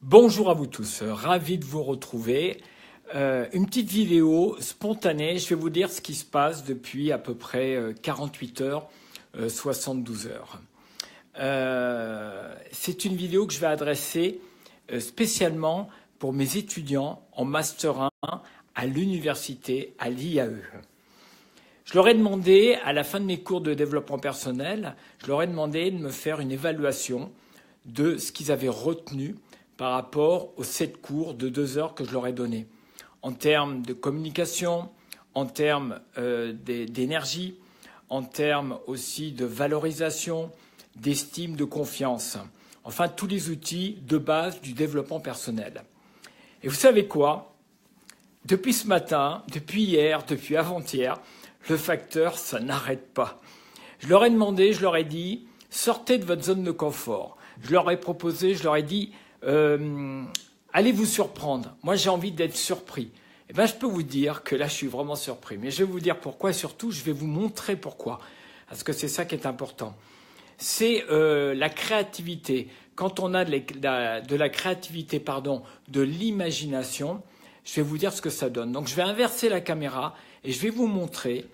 Bonjour à vous tous, ravi de vous retrouver. Une petite vidéo spontanée, je vais vous dire ce qui se passe depuis à peu près 48 heures, 72 heures. C'est une vidéo que je vais adresser spécialement pour mes étudiants en Master 1 à l'université, à l'IAE. Je leur ai demandé, à la fin de mes cours de développement personnel, je leur ai demandé de me faire une évaluation de ce qu'ils avaient retenu par rapport aux 7 cours de 2 heures que je leur ai donnés, en termes de communication, en termes d'énergie, en termes aussi de valorisation, d'estime, de confiance. Enfin, tous les outils de base du développement personnel. Et vous savez quoi? Depuis ce matin, depuis hier, depuis avant-hier, le facteur, ça n'arrête pas. Je leur ai demandé, je leur ai dit, sortez de votre zone de confort. Je leur ai proposé, je leur ai dit, allez vous surprendre. Moi, j'ai envie d'être surpris. Eh bien, je peux vous dire que là, je suis vraiment surpris. Mais je vais vous dire pourquoi et surtout, je vais vous montrer pourquoi. Parce que c'est ça qui est important. C'est la créativité. Quand on a de la créativité, de l'imagination, je vais vous dire ce que ça donne. Donc, je vais inverser la caméra et je vais vous montrer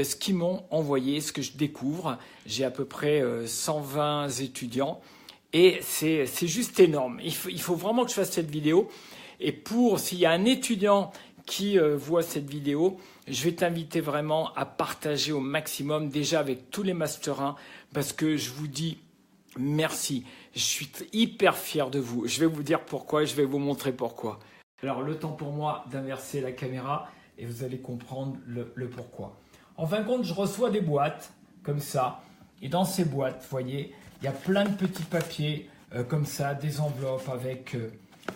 ce qu'ils m'ont envoyé, ce que je découvre. J'ai à peu près 120 étudiants. Et c'est juste énorme. Il faut vraiment que je fasse cette vidéo. Et s'il y a un étudiant qui voit cette vidéo, je vais t'inviter vraiment à partager au maximum, déjà avec tous les Master 1, parce que je vous dis merci. Je suis hyper fier de vous. Je vais vous dire pourquoi et je vais vous montrer pourquoi. Alors, le temps pour moi d'inverser la caméra et vous allez comprendre le pourquoi. En fin de compte, je reçois des boîtes comme ça. Et dans ces boîtes, vous voyez, il y a plein de petits papiers comme ça, des enveloppes avec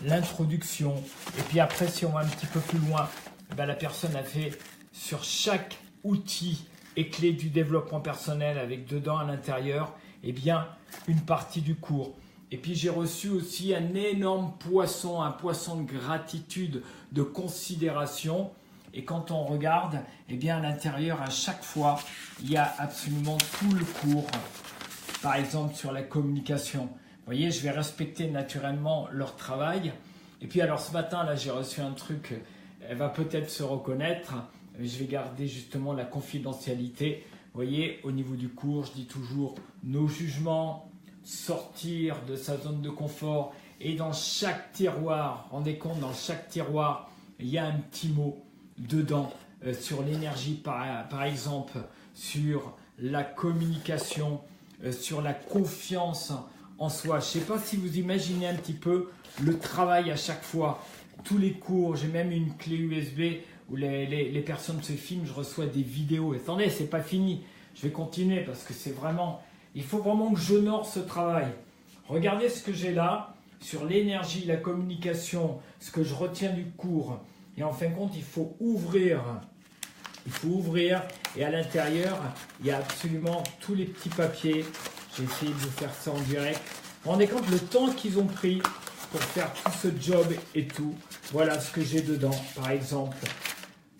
l'introduction. Et puis après, si on va un petit peu plus loin, la personne a fait sur chaque outil et clé du développement personnel avec dedans à l'intérieur, une partie du cours. Et puis j'ai reçu aussi un énorme poisson, un poisson de gratitude, de considération. Et quand on regarde, à l'intérieur, à chaque fois, il y a absolument tout le cours. Par exemple, sur la communication. Vous voyez, je vais respecter naturellement leur travail. Et puis, alors ce matin, là, j'ai reçu un truc, elle va peut-être se reconnaître. Je vais garder justement la confidentialité. Vous voyez, au niveau du cours, je dis toujours nos jugements, sortir de sa zone de confort. Et dans chaque tiroir, rendez compte, dans chaque tiroir, il y a un petit mot dedans sur l'énergie, par exemple, sur la communication, sur la confiance en soi. Je ne sais pas si vous imaginez un petit peu le travail à chaque fois. Tous les cours, j'ai même une clé USB où les personnes se filment, je reçois des vidéos. Et attendez, c'est pas fini. Je vais continuer parce que c'est vraiment... Il faut vraiment que j'honore ce travail. Regardez ce que j'ai là sur l'énergie, la communication, ce que je retiens du cours. Et en fin de compte, il faut ouvrir. Il faut ouvrir et à l'intérieur, il y a absolument tous les petits papiers. J'ai essayé de vous faire ça en direct. Vous vous rendez compte le temps qu'ils ont pris pour faire tout ce job et tout. Voilà ce que j'ai dedans, par exemple.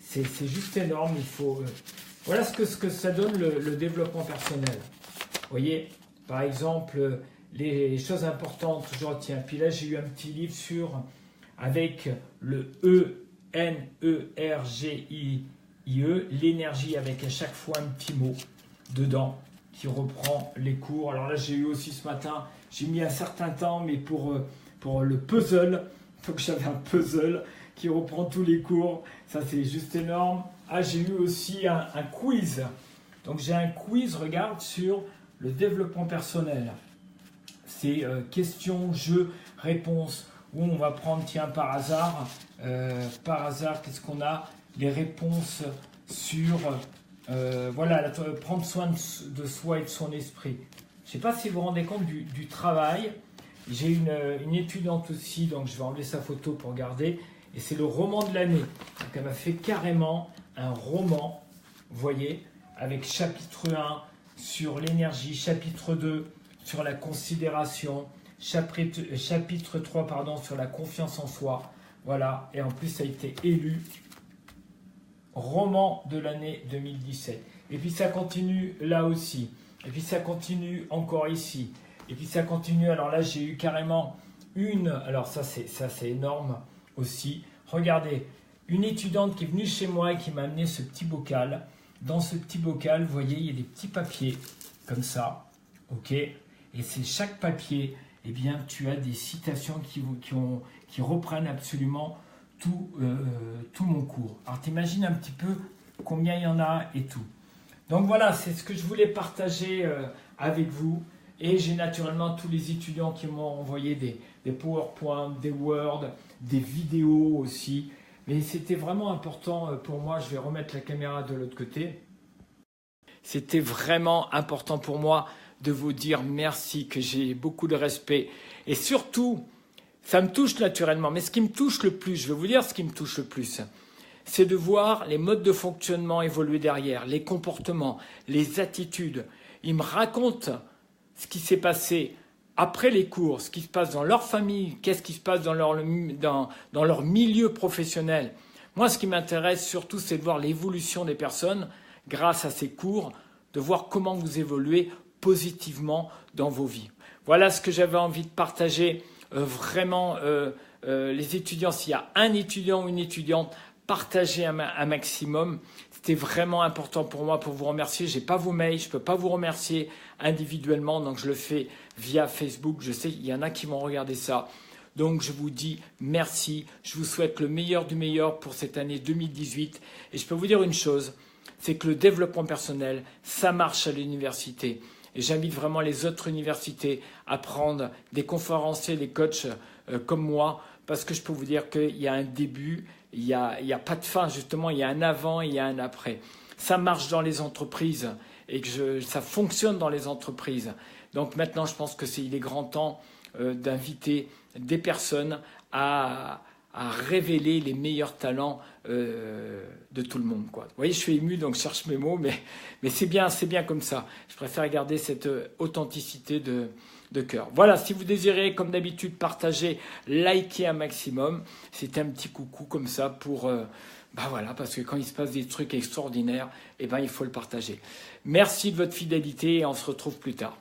C'est juste énorme. Voilà ce que ça donne le développement personnel. Vous voyez, par exemple, les choses importantes, je retiens. Puis là, j'ai eu un petit livre avec le ENERGI. L'énergie avec à chaque fois un petit mot dedans qui reprend les cours. Alors là, j'ai eu aussi ce matin, j'ai mis un certain temps, mais pour le puzzle, donc j'avais un puzzle qui reprend tous les cours. Ça, c'est juste énorme. Ah, j'ai eu aussi un quiz. Donc j'ai un quiz, regarde, sur le développement personnel. C'est questions, jeux, réponses, où on va prendre, tiens, par hasard, qu'est-ce qu'on a? Les réponses sur prendre soin de soi et de son esprit. Je ne sais pas si vous vous rendez compte du travail. J'ai une étudiante aussi, donc je vais enlever sa photo pour regarder. Et c'est le roman de l'année. Donc elle m'a fait carrément un roman, vous voyez, avec chapitre 1 sur l'énergie, chapitre 2 sur la considération, chapitre 3 sur la confiance en soi. Voilà, et en plus ça a été élu roman de l'année 2017. Et puis ça continue là aussi. Et puis ça continue encore ici. Et puis ça continue. Alors là, j'ai eu carrément alors ça c'est énorme aussi. Regardez, une étudiante qui est venue chez moi et qui m'a amené ce petit bocal. Dans ce petit bocal, vous voyez, il y a des petits papiers comme ça, ok. Et c'est chaque papier, eh bien, tu as des citations qui reprennent absolument tout mon cours. Alors, t'imagines un petit peu combien il y en a et tout. Donc voilà, c'est ce que je voulais partager avec vous. Et j'ai naturellement tous les étudiants qui m'ont envoyé des PowerPoint, des Word, des vidéos aussi. Mais c'était vraiment important pour moi. Je vais remettre la caméra de l'autre côté. C'était vraiment important pour moi de vous dire merci, que j'ai beaucoup de respect. Et surtout, ça me touche naturellement. Mais ce qui me touche le plus, je vais vous dire ce qui me touche le plus, c'est de voir les modes de fonctionnement évoluer derrière, les comportements, les attitudes. Ils me racontent ce qui s'est passé après les cours, ce qui se passe dans leur famille, qu'est-ce qui se passe dans leur milieu professionnel. Moi, ce qui m'intéresse surtout, c'est de voir l'évolution des personnes grâce à ces cours, de voir comment vous évoluez positivement dans vos vies. Voilà ce que j'avais envie de partager. Vraiment, les étudiants, s'il y a un étudiant ou une étudiante, partagez un maximum. C'était vraiment important pour moi pour vous remercier. Je n'ai pas vos mails, je ne peux pas vous remercier individuellement, donc je le fais via Facebook. Je sais qu'il y en a qui vont regarder ça. Donc je vous dis merci, je vous souhaite le meilleur du meilleur pour cette année 2018. Et je peux vous dire une chose, c'est que le développement personnel, ça marche à l'université. Et j'invite vraiment les autres universités à prendre des conférenciers, des coachs comme moi, parce que je peux vous dire qu'il y a un début, il y a pas de fin, justement, il y a un avant et il y a un après. Ça marche dans les entreprises et que ça fonctionne dans les entreprises. Donc maintenant, je pense qu'il est grand temps d'inviter des personnes à révéler les meilleurs talents de tout le monde, quoi. Vous voyez, je suis ému, donc je cherche mes mots, mais c'est bien comme ça. Je préfère garder cette authenticité de cœur. Voilà, si vous désirez, comme d'habitude, partager, liker un maximum, c'est un petit coucou comme ça pour... voilà, parce que quand il se passe des trucs extraordinaires, il faut le partager. Merci de votre fidélité et on se retrouve plus tard.